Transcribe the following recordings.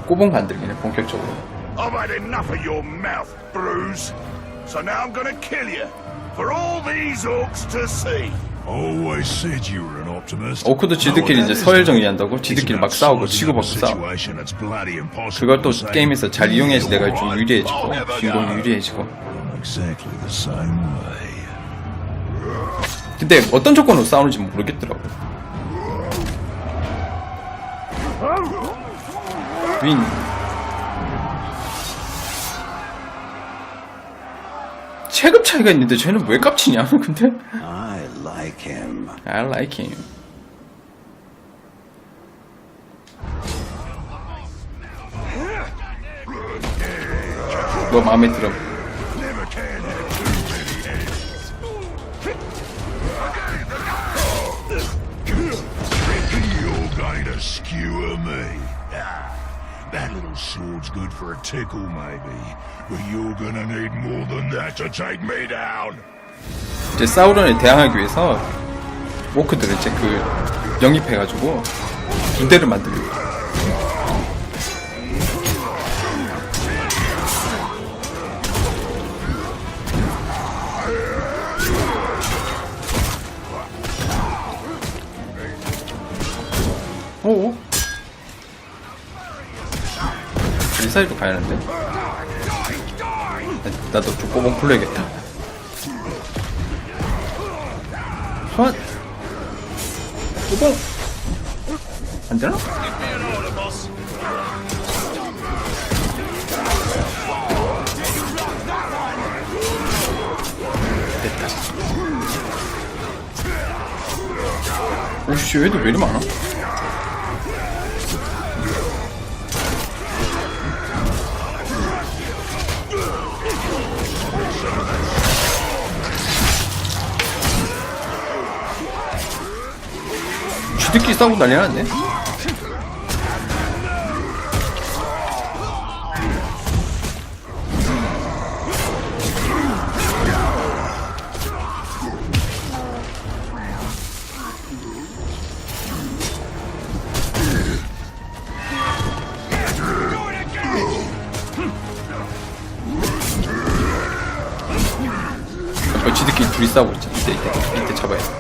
꼬봉 만들기네 본격적으로. I've had enough of your mouth, Bruce. So now I'm gonna kill you for all these orcs to see. Always said you were an optimist. 오크도 지들끼리 이제 서열 정리한다고 지들끼리 막 싸우고 치고받고 싸워. 그걸 또 게임에서 잘 이용해서 내가 좀 유리해지고 주인공이 유리해지고. Exactly the same way. 근데 어떤 조건으로 싸우는지 모르겠더라고. 윈. 체급 차이가 있는데 쟤는 왜 깝치냐? 근데 I like him. I like him. 너 마음에 들어? You're going to skewer me. That little sword's good for a tickle, maybe, but you're gonna need more than that to take me down. 이제 사우론에 대항하기 위해서 오크들을 이제 그 영입해가지고 군대를 만들고. 오? 이 사이로 가야 하는데? 나도 좀 꼬봉 풀려야겠다. 소환! 꼬봉! 안되나? 됐다. 오씨, 얘들 왜 이리 많아? 쥐들끼리 싸우고 난리 나는데? 쥐들끼리 둘이 싸우고 있잖아. 이때 잡아야 돼.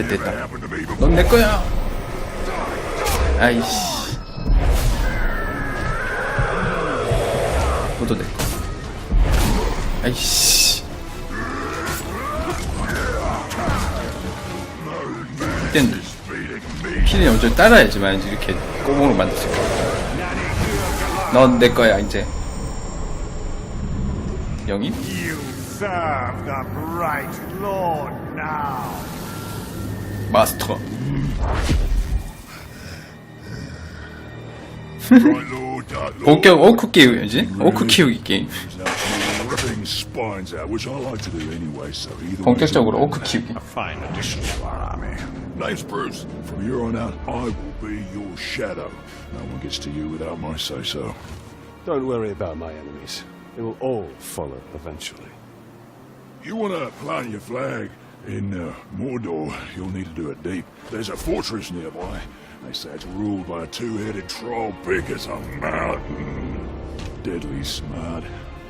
됐다. 넌 내 거야. 아이씨. 너도 내 거. 아이씨. 이땐 필이 먼저 따라야지만 이렇게 꼬봉으로 만들 수 있어. 넌 내 거야 이제. 영입? You serve the bright lord now. 마스터. 본격 오크 게임이지? 오크 키우기 게임. 본격적으로 오크 키우기. Fine addition to our army. Name's Bruce. From here on out, I will be your shadow. No one gets to you without my say-so. Don't worry about my enemies. They will all follow eventually. You want to plant your flag in Mordor, you'll need to do it deep. There's a fortress nearby. They say it's ruled by a two-headed troll big as a mountain. Deadly smart,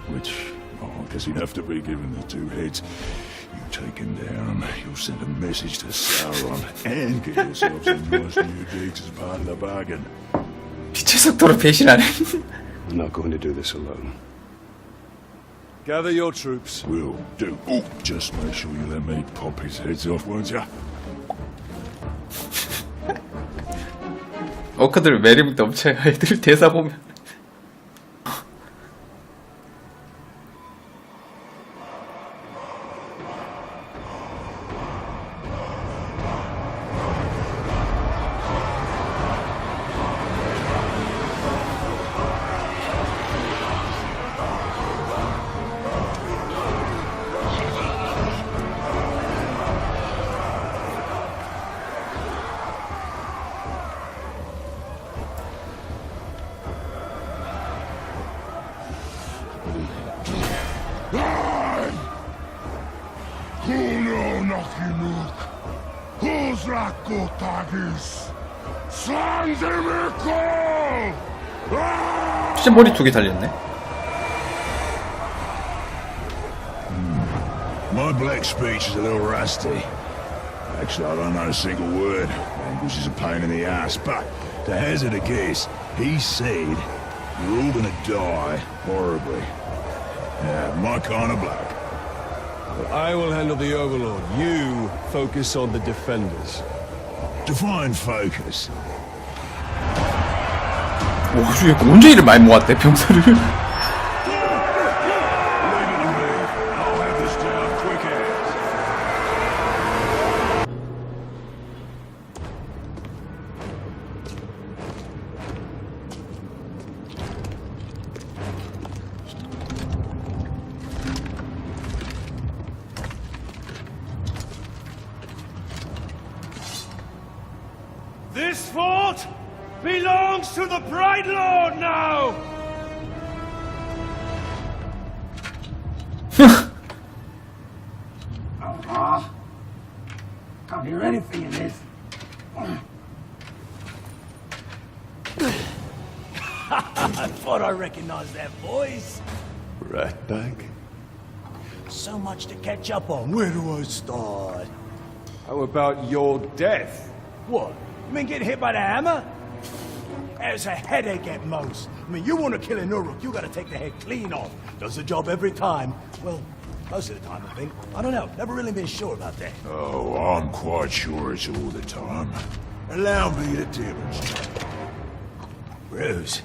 which, I guess he'd have to be given the two heads. You take him down, you'll send a message to Sauron, and get yourself some nice new digs as part of the bargain. 빛의 속도로 배신하네. I'm not going to do this alone. Gather your troops. Will do. Oh, just make sure you let me pop his heads off, won't ya? 오크들 매력 넘쳐요. 애들 대사 보면. Sons of Miracle! 진짜 머리 2개 달렸네. My black speech is a little rusty. Actually, I don't know a single word. Language is a pain in the ass, but to hazard a guess, he said you're all gonna die horribly. Yeah, my kind of bloke. Well, I will handle the Overlord. You focus on the defenders. Define focus. 오, 언제 이를 많이 모았대, 병사를. Leave it to me. I'll have this down quick as. This fort belongs to the Bright Lord now! Can't hear anything in this. I thought I recognized that voice. Rat bag? So much to catch up on. Where do I start? How about your death? What? You mean getting hit by the hammer? It's a headache at most. I mean, you want to kill an Uruk, you gotta take the head clean off. Does the job every time. Well, most of the time, I think. I don't know. Never really been sure about that. Oh, I'm quite sure it's all the time. Allow me to demonstrate. Rose.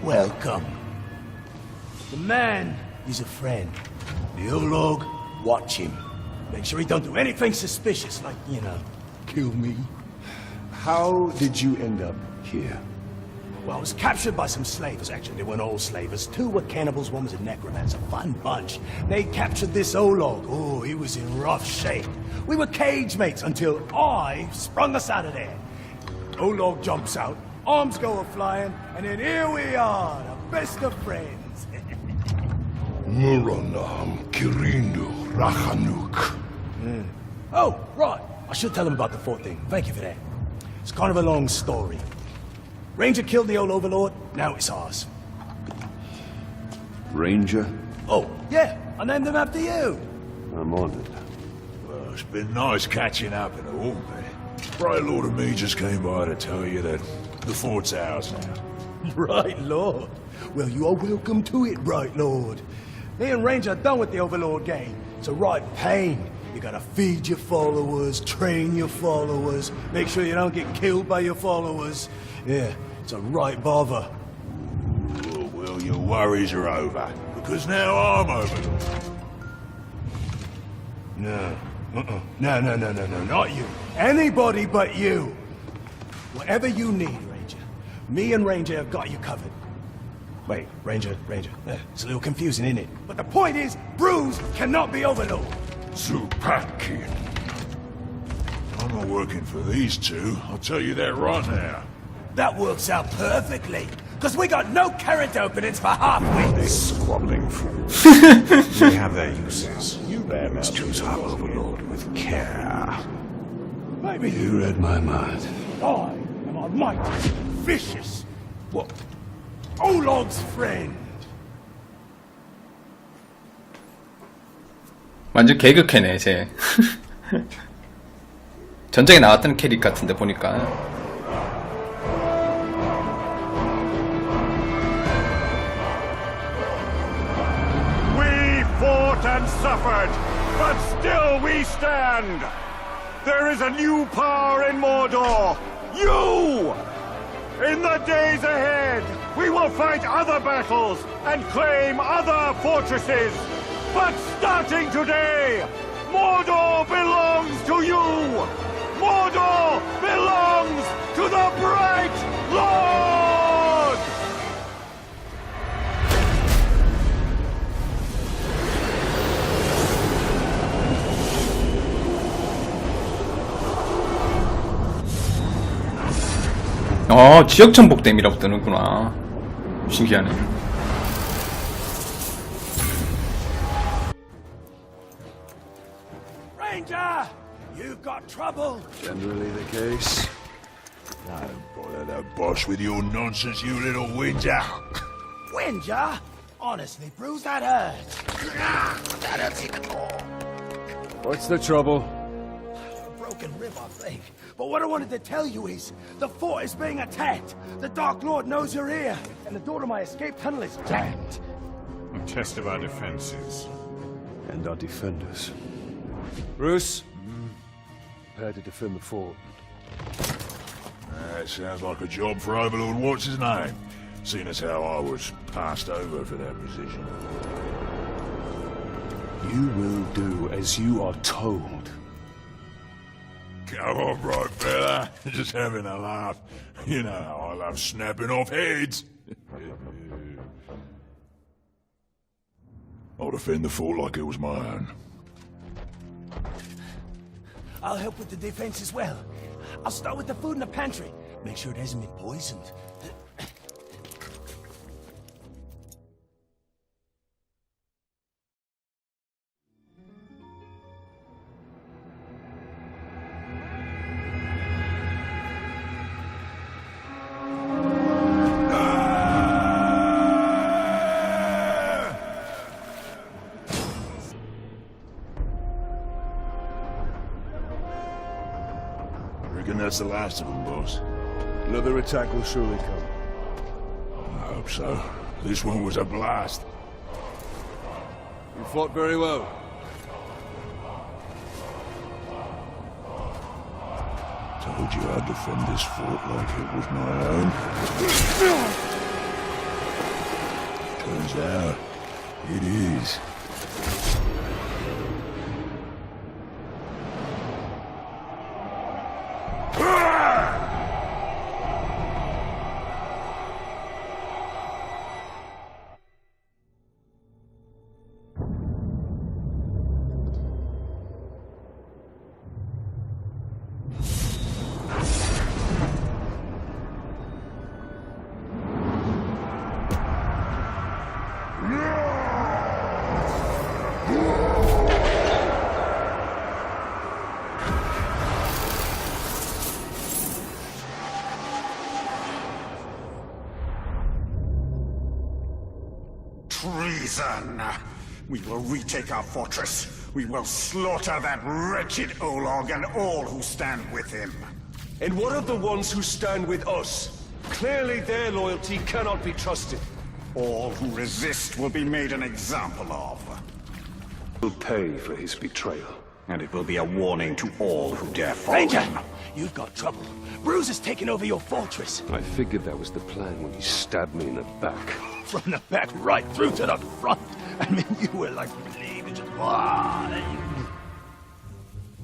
Welcome. The man is a friend. The Olog, watch him. Make sure he don't do anything suspicious, like, you know, kill me. How did you end up here? Well, I was captured by some slavers, actually. They weren't all slavers. 2 were cannibals, 1 was a necromancer. Fun bunch. They captured this Olog. Oh, he was in rough shape. We were cage mates until I sprung us out of there. Olog jumps out, arms go a-flying, and then here we are, the best of friends. Muranam Kirindu Rachanuk. Oh, right. I should tell him about the fort thing. Thank you for that. It's kind of a long story. Ranger killed the old Overlord, now it's ours. Ranger? Oh, yeah, I named him after you. I'm honored. Well, it's been nice catching up and all, man. Bright Lord and me just came by to tell you that the fort's ours now. Bright Lord. Well, you are welcome to it, Bright Lord. Me and Ranger are done with the Overlord game. It's a right pain. You gotta feed your followers, train your followers, make sure you don't get killed by your followers. Yeah, it's a right bother. Well, your worries are over, because now I'm Overlord. No. No, not you. Anybody but you. Whatever you need, Ranger. Me and Ranger have got you covered. Wait, Ranger. It's a little confusing, isn't it? But the point is, Bruce cannot be Overlord. Zupakin. I'm not working for these 2, I'll tell you that right now. That works out perfectly. Because we got no character openings for half-wits. These squabbling fools. They have their uses. You must choose our Overlord with care. Maybe You read my mind. I am a mighty, vicious, what? Olog's friend. 완전 개그 캐네, 쟤. 전작에 나왔던 캐릭 같은데, 보니까. We fought and suffered, but still we stand. There is a new power in Mordor. You! In the days ahead, we will fight other battles and claim other fortresses. But starting today, Mordor belongs to you! Mordor belongs to the Bright Lord! 지역 정복댐이라고 뜨는구나. 신기하네. Ranger! You've got trouble. Generally the case. Don't bother the boss with your nonsense, you little whinger. Whinger? Honestly, Bruce, that hurts. That hurts even more. What's the trouble? A broken rib, I think. But what I wanted to tell you is, the fort is being attacked. The Dark Lord knows you're here, and the door to my escape tunnel is jammed. A test of our defenses. And our defenders. Bruce? Prepare to defend the fort. That sounds like a job for Overlord What's-His-Name, seeing as how I was passed over for that position. You will do as you are told. Come on, bright fella. Just having a laugh. You know how I love snapping off heads. I'll defend the fort like it was my own. I'll help with the defense as well. I'll start with the food in the pantry. Make sure it hasn't been poisoned. Reckon that's the last of them, boss. Another attack will surely come. I hope so. This one was a blast. You fought very well. Told you I'd defend this fort like it was my own. Turns out, it is. Treason! We will retake our fortress. We will slaughter that wretched Olog and all who stand with him. And what of the ones who stand with us? Clearly their loyalty cannot be trusted. All who resist will be made an example of. Will pay for his betrayal. And it will be a warning to all who dare follow Ranger! him. You've got trouble. Bruce has taken over your fortress. I figured that was the plan when he stabbed me in the back. From the back right through to the front. I mean, you were like leaving just...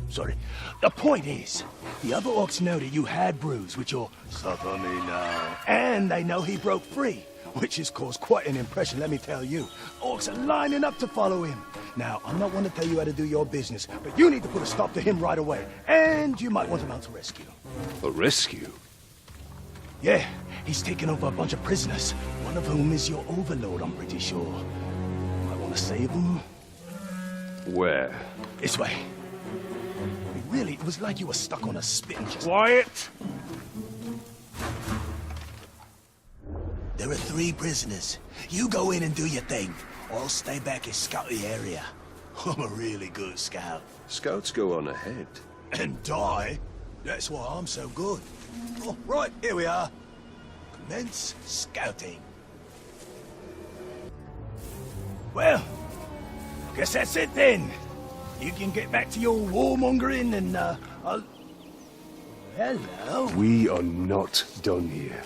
Sorry. The point is, the other orcs know that you had Bruce, which you'll suffer me now. And they know he broke free, which has caused quite an impression, let me tell you. Orcs are lining up to follow him. Now, I'm not one to tell you how to do your business, but you need to put a stop to him right away. And you might want him out to rescue. A rescue? Yeah, he's taken over a bunch of prisoners, one of whom is your overlord, I'm pretty sure. Might want to save him? Where? This way. Really, it was like you were stuck on a spit and just... Quiet! There are 3 prisoners. You go in and do your thing. I'll stay back and scout the area. I'm a really good scout. Scouts go on ahead. And die? That's why I'm so good. Oh, right, here we are. Commence scouting. Well, guess that's it then. You can get back to your warmongering and, I'll... Hello? We are not done here.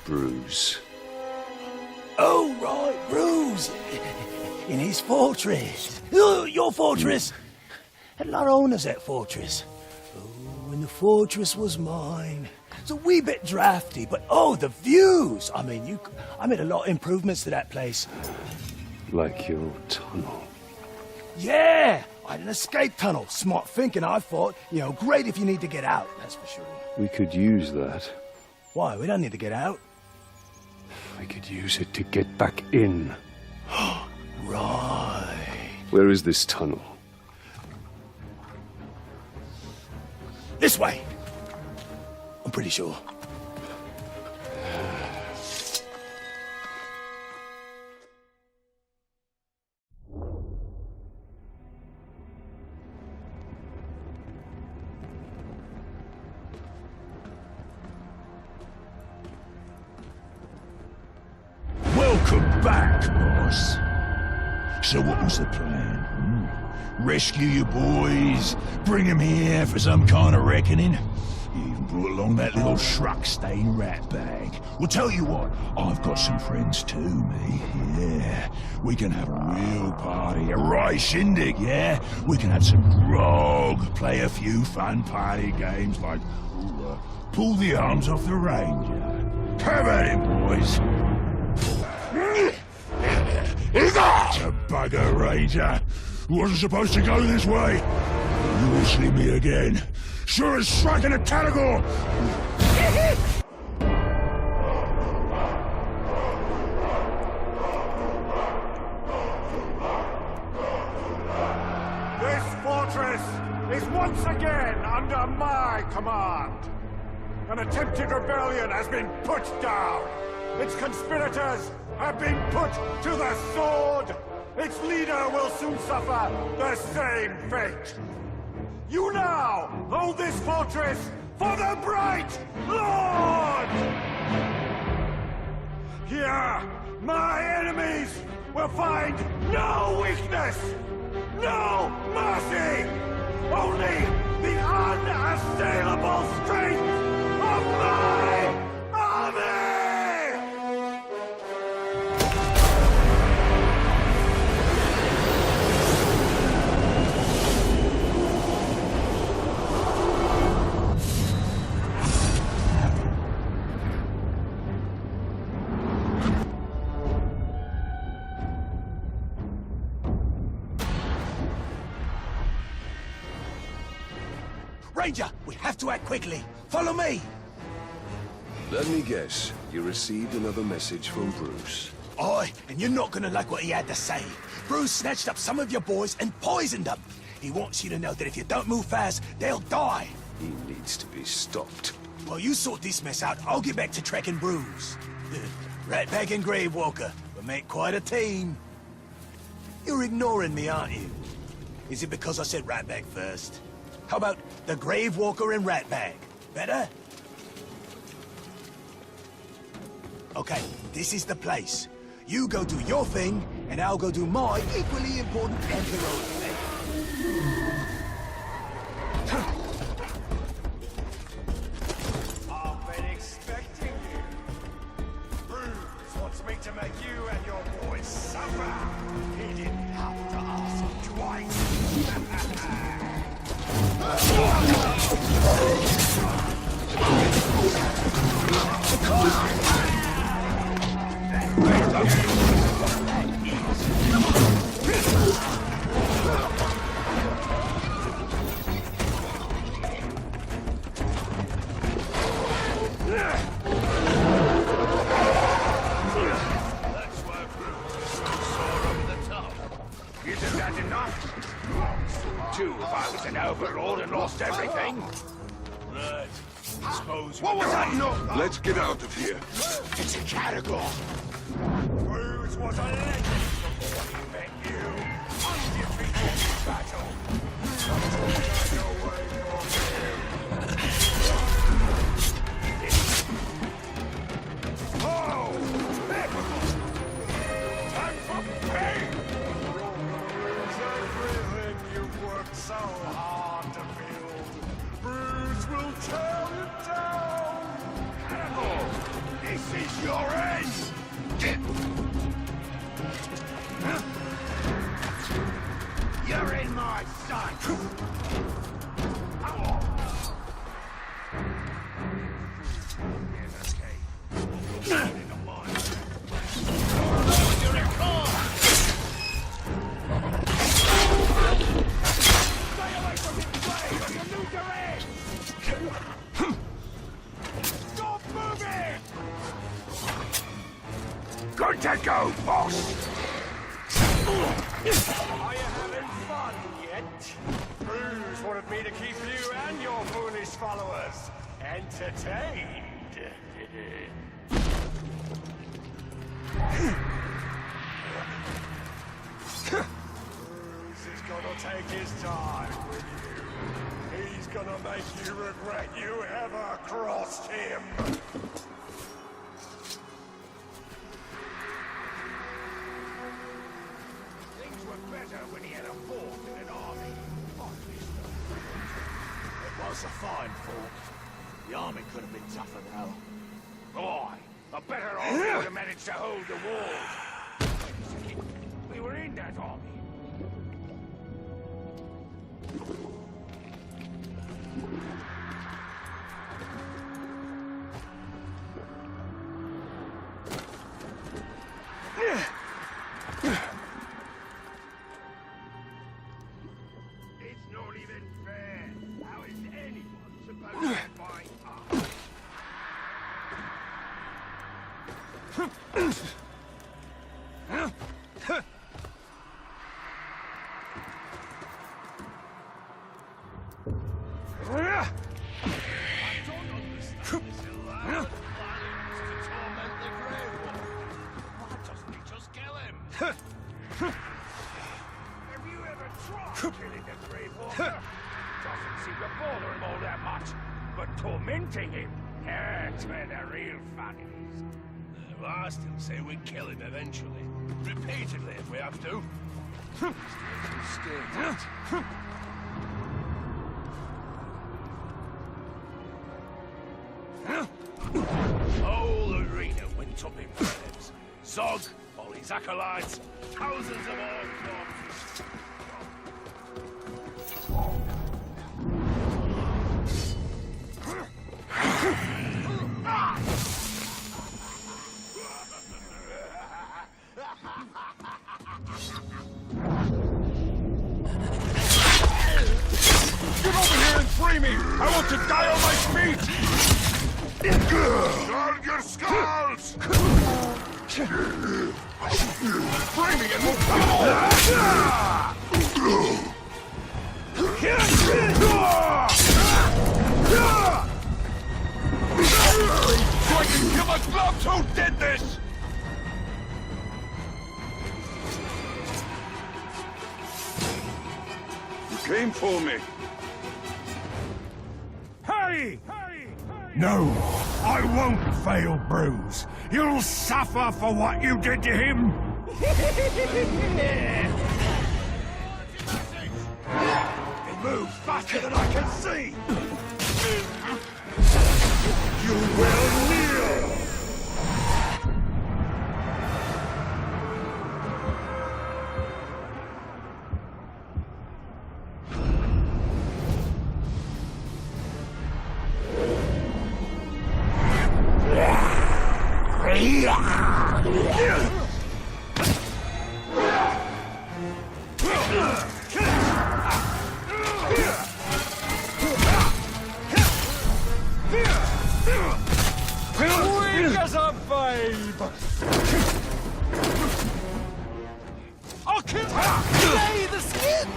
Bruce. Oh, right, Bruce. In his fortress. Oh, your fortress. Had a lot of owners, that fortress. Oh, and the fortress was mine. It's a wee bit drafty, but oh, the views! I mean, I made a lot of improvements to that place. Like your tunnel. Yeah! I had an escape tunnel. Smart thinking, I thought. You know, great if you need to get out, that's for sure. We could use that. Why? We don't need to get out. We could use it to get back in. Right. Where is this tunnel? This way. I'm pretty sure. Welcome back, boss. So what was the plan? Rescue your boys? Bring them here for some kind of reckoning? You even brought along that little shrug-stained rat bag. Well, tell you what, I've got some friends too, me. Yeah, we can have a real party, a right shindig, yeah? We can have some grog, play a few fun party games like pull the arms off the ranger. Have at it, boys. A bugger, Ranger. Wasn't supposed to go this way. You will see me again. Sure as striking a Talagor. This fortress is once again under my command. An attempted rebellion has been put down. Its conspirators have been put to the sword. Its leader will soon suffer the same fate. You now hold this fortress for the Bright Lord! Here, my enemies will find no weakness, no mercy, only the unassailable strength of my army! Ranger, we have to act quickly. Follow me. Let me guess. You received another message from Bruce. Aye, and you're not gonna like what he had to say. Bruce snatched up some of your boys and poisoned them. He wants you to know that if you don't move fast, they'll die. He needs to be stopped. While you sort this mess out, I'll get back to tracking Bruce. Ratbag and Gravewalker, we make quite a team. You're ignoring me, aren't you? Is it because I said Ratbag first? How about the Gravewalker and Ratbag? Better? Okay, this is the place. You go do your thing, and I'll go do my equally important and heroic thing. I've been expecting you. Bruce wants me to make you and your boys suffer. He didn't have to ask twice. Isn't that enough? Too, if I was an overlord and lost everything. Right. Suppose what was that noise? Let's get out of here. It's a category. Bruce was a legend before he met you. Undefeated in battle. Oh! Time for pain! Everything you've worked so hard to build. Bruce will tear it down! Hannibal! This is your end! You're in my sight! Good to go, boss! Are you having fun yet? Bruce wanted me to keep you and your foolish followers entertained. He's gonna take his time with you. He's gonna make you regret you ever crossed him. Things were better when he had a fork and an army. It was a fine fork. The army could have been tougher though. Boy, a better army would have managed to hold the walls. We were in that army. It's not even fair. How is anyone supposed to fight us? Tormenting him. That's where the real fun is. Well, I still say we kill him eventually. Repeatedly if we have to. Whole arena went up in flames. Zog, all his acolytes, thousands of old corpses. Get over here and free me! I want to die on my feet! Guard your skulls! Free me and we'll come on! So I can kill the gloves who did this! You came for me. Hey! No, I won't fail, Bruce. You'll suffer for what you did to him. He moves faster than I can see. You will kneel. Weak as a babe! I can play the skin!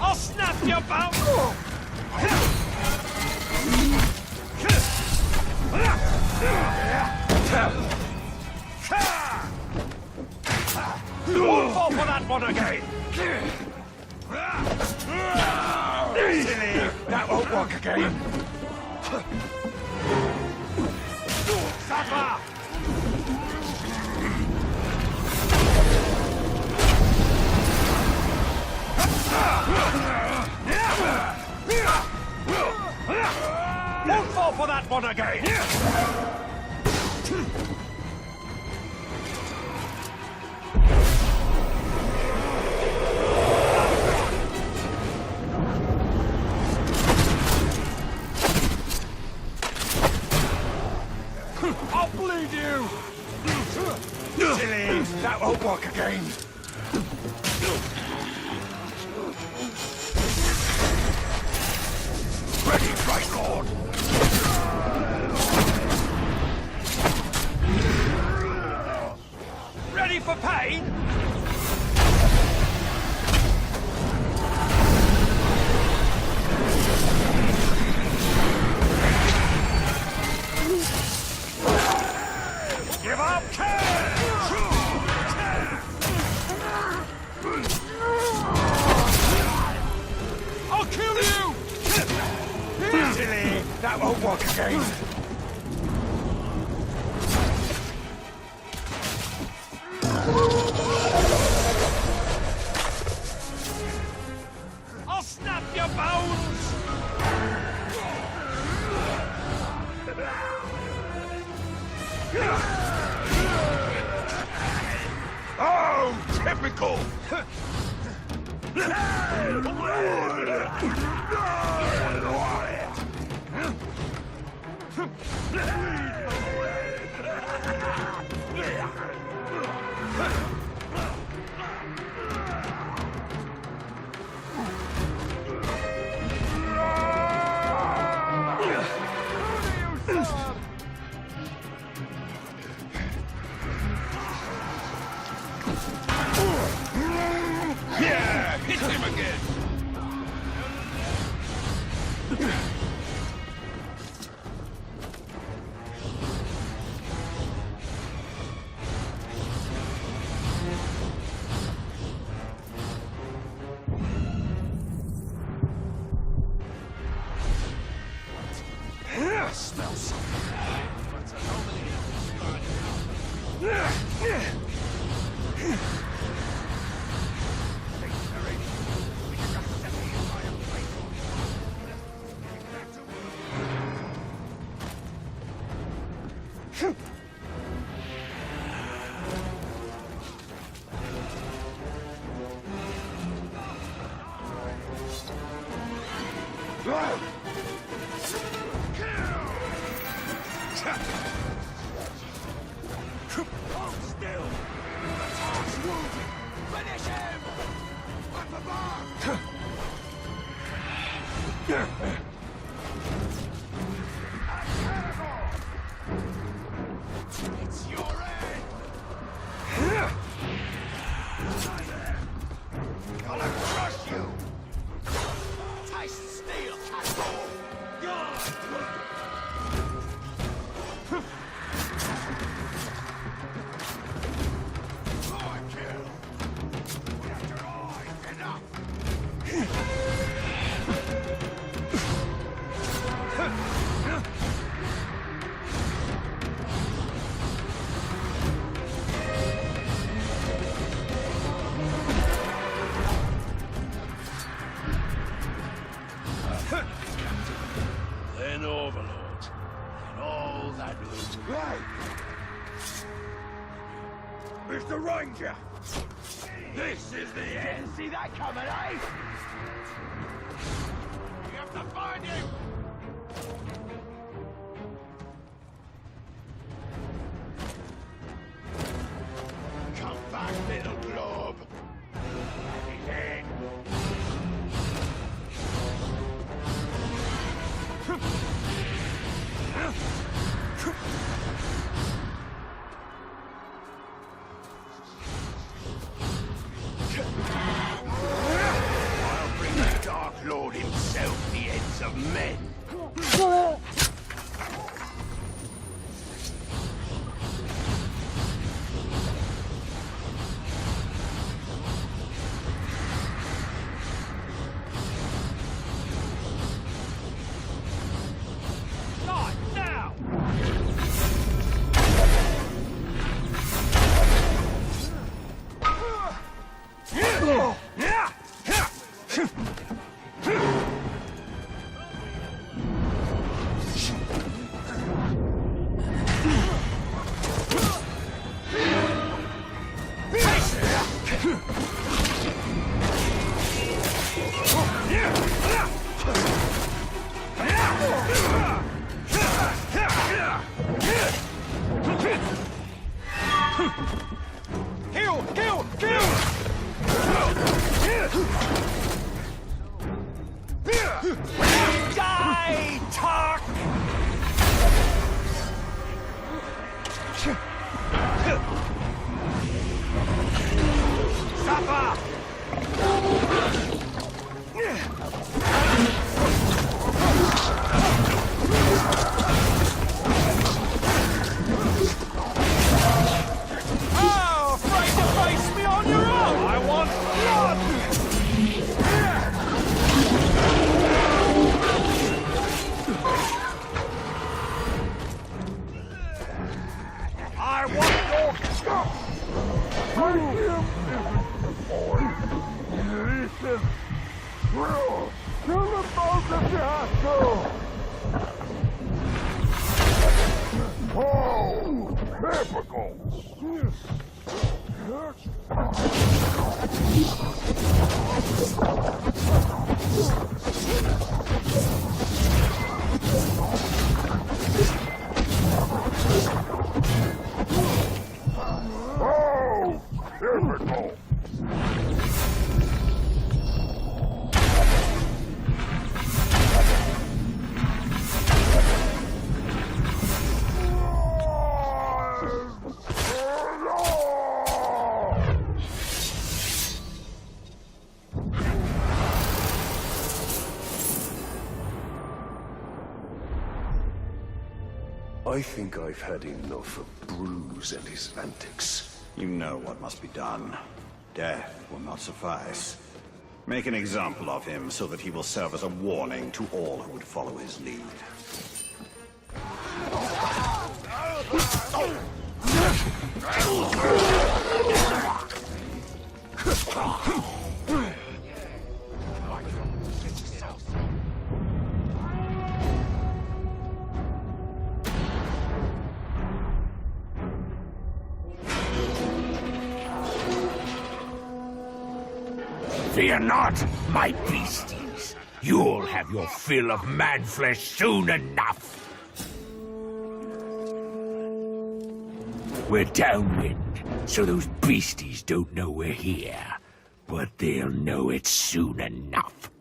I'll snap your bum! Don't fall for that one again! Silly! That won't work again! Suffer! Don't fall for that one again! I'll bleed you! Silly! That won't work again! Ready, right lord. Ready for pain? Give up! I'll kill you! Silly! That won't work again! I'll snap your bones! Oh, typical! Yeah, hit him again! I smell something. What's Hold still! Attack's wounded! Finish him! Up above! It's your end! Gonna crush you! Taste steel, asshole! Then Overlord, and all that loot. Right! Mr. Ranger! This is the end! See that coming, eh? We have to find him! Come back, little globe! He's in! I'll bring the Dark Lord himself the ends of men. Not now! Kill! Kill! Kill! Oh, typical. I think I've had enough of Bruce and his antics. You know what must be done. Death will not suffice. Make an example of him so that he will serve as a warning to all who would follow his lead. Fear not, my beasties. You'll have your fill of man-flesh soon enough. We're downwind, so those beasties don't know we're here. But they'll know it soon enough.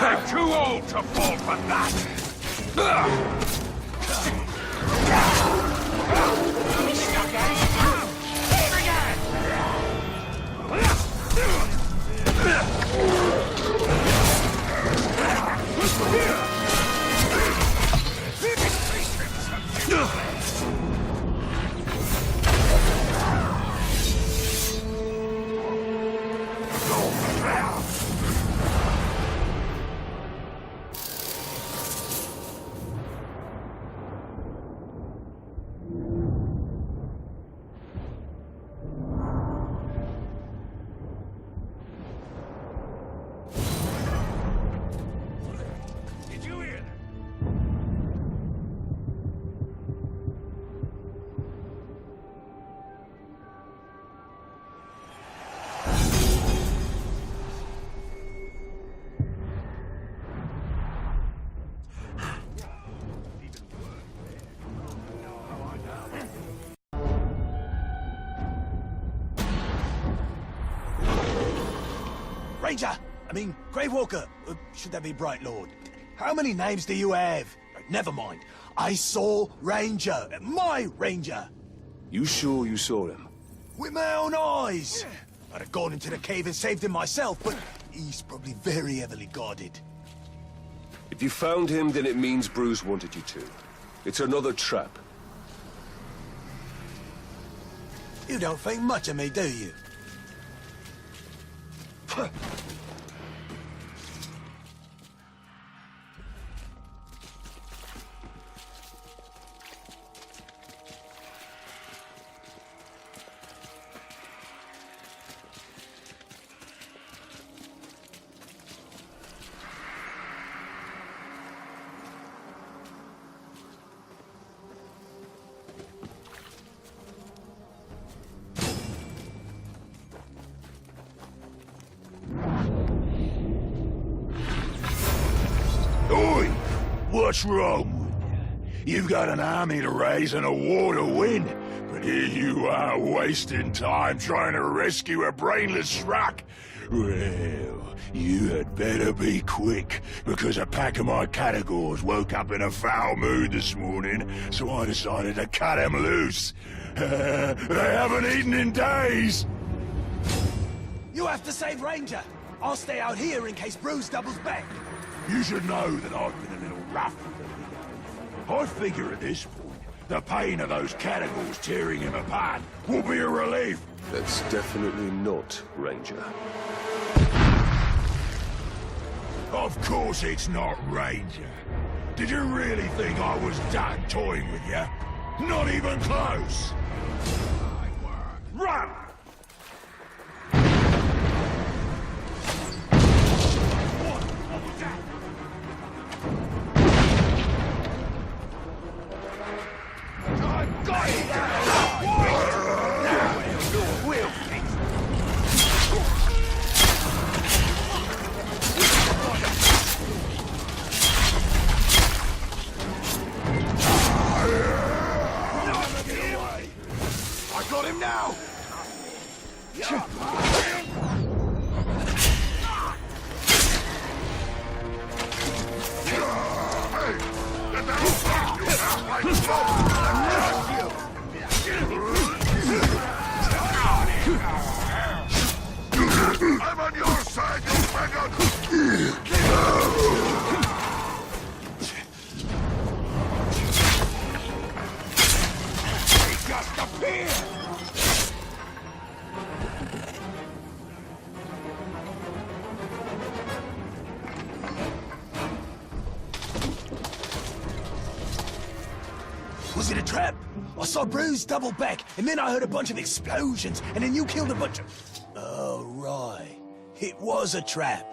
I'm too old to fall for that! Ranger! I mean, Grey Walker. Should that be Bright Lord? How many names do you have? Never mind. I saw Ranger. My Ranger. You sure you saw him? With my own eyes. I'd have gone into the cave and saved him myself, but he's probably very heavily guarded. It If you found him, then it means Bruce wanted you to. It's another trap. You don't think much of me, do you? Oi! What's wrong with you? You've got an army to raise and a war to win, but here you are wasting time trying to rescue a brainless schmuck. Well, you had better be quick, because a pack of my categories woke up in a foul mood this morning, so I decided to cut them loose. They haven't eaten in days! You have to save Ranger. I'll stay out here in case Bruce doubles back. You should know that I've been a little rough with the Leo. I figure at this point, the pain of those categories tearing him apart will be a relief. That's definitely not Ranger. Of course it's not Ranger. Did you really think I was done toying with you? Not even close. Run! I got him now! I'm on your side, you faggot! He just appeared! Was it a trap? I saw Bruce double back, and then I heard a bunch of explosions, and then you killed a bunch of... Oh, right. It was a trap.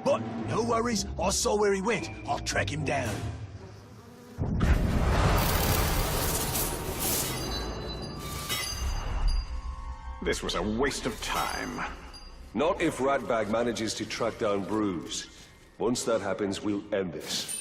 But no worries, I saw where he went. I'll track him down. This was a waste of time. Not if Ratbag manages to track down Bruce. Once that happens, we'll end this.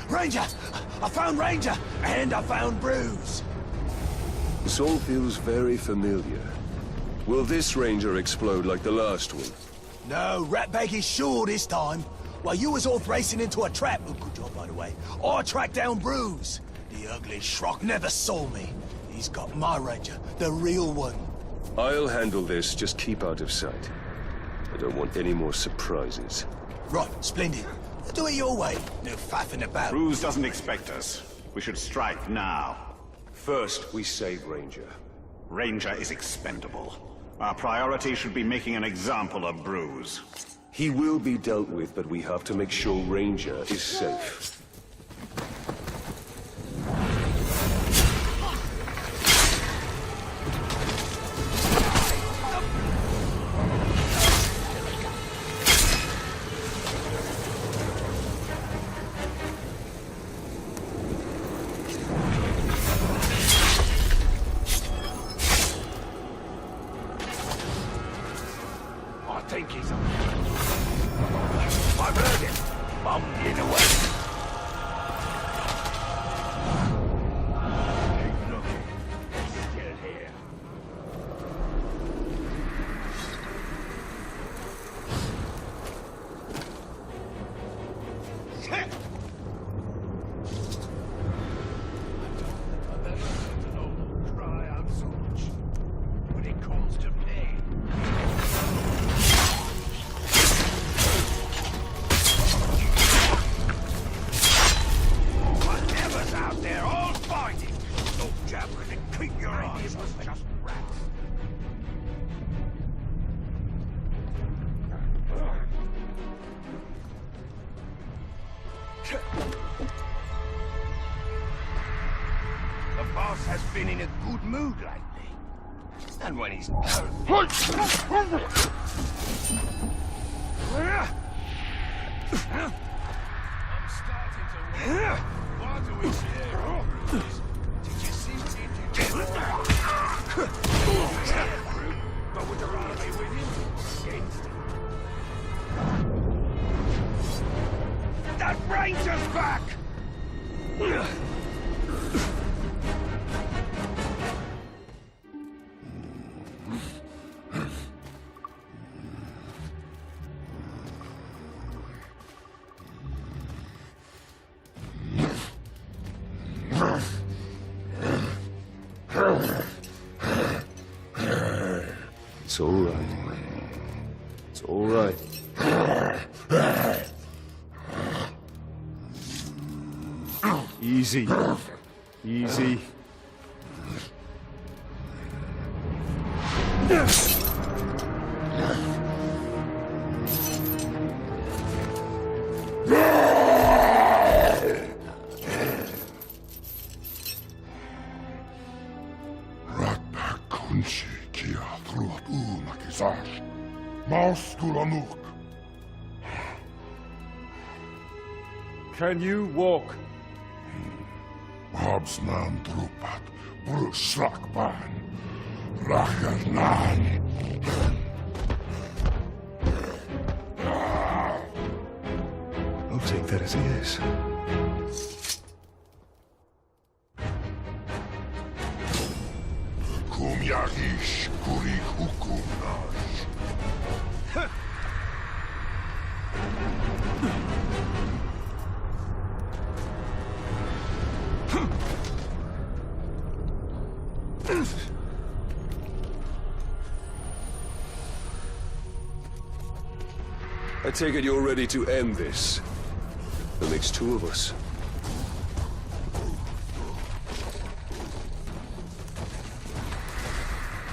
Ranger! I found Ranger! And I found Bruce! This all feels very familiar. Will this Ranger explode like the last one? No, Ratbag is sure this time. While you was off racing into a trap, oh, good job by the way, I tracked down Bruce. The ugly schrock never saw me. He's got my Ranger, the real one. I'll handle this, just keep out of sight. I don't want any more surprises. Right, splendid. Do it your way. No faffing about. Bruce doesn't expect us. We should strike now. First, we save Ranger. Ranger is expendable. Our priority should be making an example of Bruce. He will be dealt with, but we have to make sure Ranger is safe. I think he's on. I've heard him. Bum In a way. Keep looking. It's still here. Shit! I've ever heard an old cry out so much when it comes to pain. Whatever's out there, all fighting. Don't jabber and keep your eyes on just rats. The boss has been in a good mood lately. And when he's I'm starting to wonder, why do we share our bruises? Did you see what he did? But would you rather be with him or against him? That ranger's back! It's all right. It's all right. Easy. Easy. Can you walk? Habsnan trupat, brusrakban, rachernan. I'll take that as a yes. Kum yagish kurik hukumnash. I take it you're ready to end this. That makes two of us.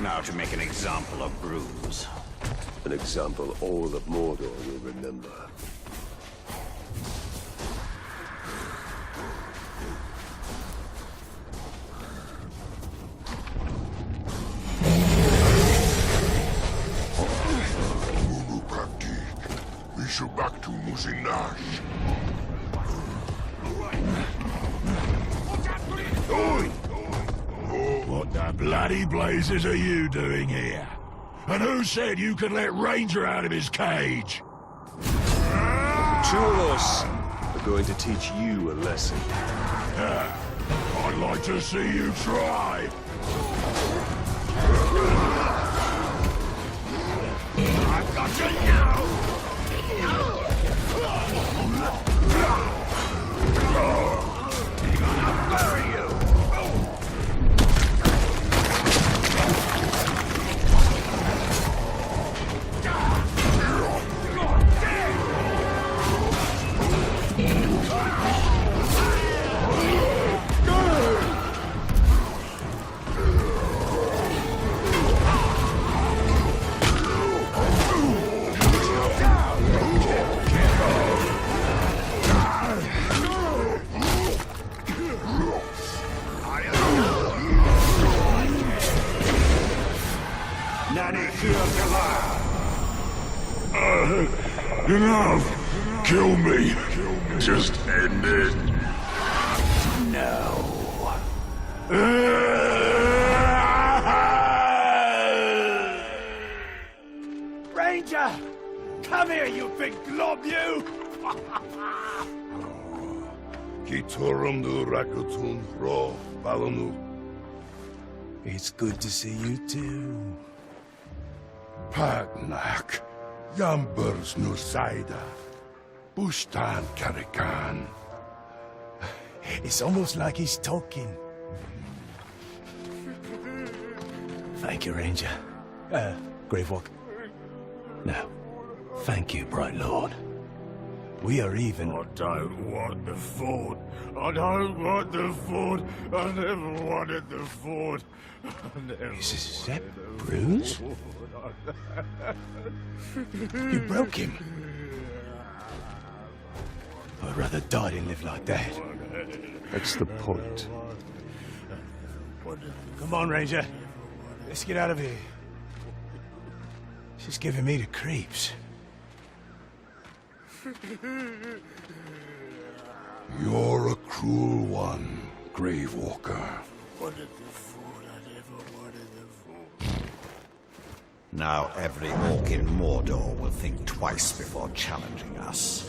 Now to make an example of Bruce. An example all of Mordor will remember. We should back to Musinash. What the bloody blazes are you doing here? And who said you could let Ranger out of his cage? Two of us are going to teach you a lesson. I'd like to see you try. I've got you now! I'll bury you! Enough! Kill me! Just end it! No. Ranger! Come here, you big glob, you! Gitorum du rakutun ro balonu. It's good to see you too. Padnak. Yambers Nusaida. Bustan Karikan. It's almost like he's talking. Thank you, Ranger. Gravewalk. No. Thank you, Bright Lord. We are even. I don't want the fort. I don't want the fort. I never wanted the fort. Is that Bruce? You broke him. I'd rather die than live like that. That's the point. Come on, Ranger. Let's get out of here. She's giving me the creeps. You're a cruel one, Gravewalker. Now every orc in Mordor will think twice before challenging us.